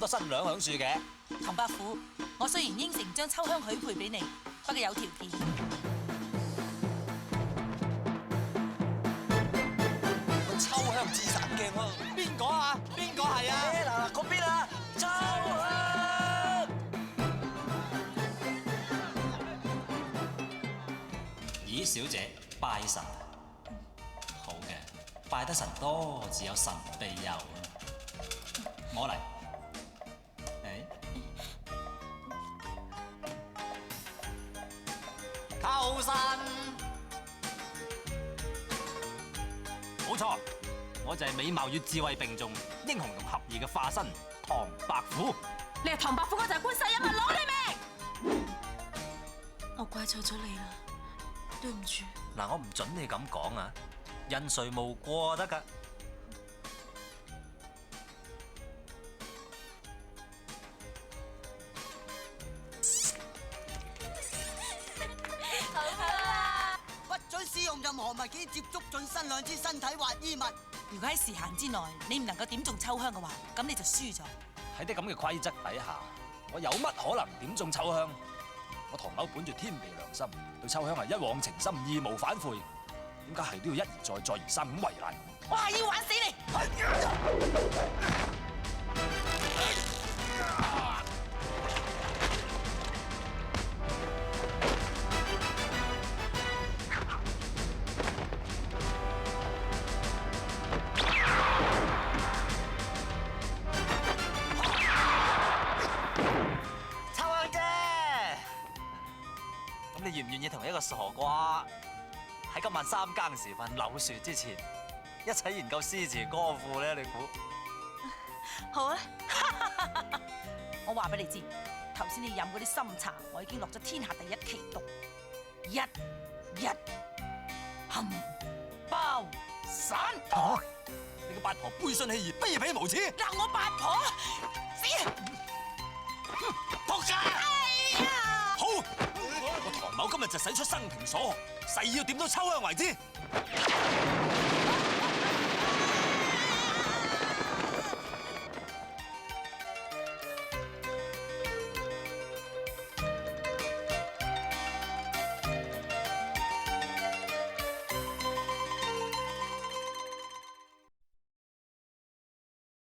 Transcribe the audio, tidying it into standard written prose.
多新娘響樹嘅。唐伯虎，我雖然應承將秋香許配俾你，不過有條件。個秋香自斬鏡啊！邊個啊？邊個係啊？嗱，嗰邊啊，秋香。咦，小姐拜神。好嘅，拜得神多，自有神庇佑。我嚟。求神，冇錯，我就係美貌與智慧並重、英雄同合意嘅化身唐伯虎。你係唐伯虎，我就係觀世音啊！攞你命！我怪錯咗你啦，對唔住。嗱，我唔准你咁講啊，人誰無過得㗎。不准使用任何物件接觸準新娘之身體或衣物。如果喺時限之內你唔能夠點中秋香嘅話，咁你就輸咗。喺啲咁嘅規則底下，我有乜可能點中秋香？我唐某本住天地良心，對秋香係一往情深，義無反悔。點解係都要一而再，再而三咁為難我？我係要玩死你！秋香姐，咁你願唔願意同一個傻瓜喺今晚3更時分柳樹之前一齊研究詩詞歌賦咧？你估？好啊！我話俾你知，頭先你飲嗰啲參茶，我已經落咗天下第一奇毒，一含包散。嚇！你個八婆背信棄義，卑鄙無恥！鬧我八婆，死啊！仆街！哎呀！好，我唐某今日就使出生平所學，誓要點到秋香為之。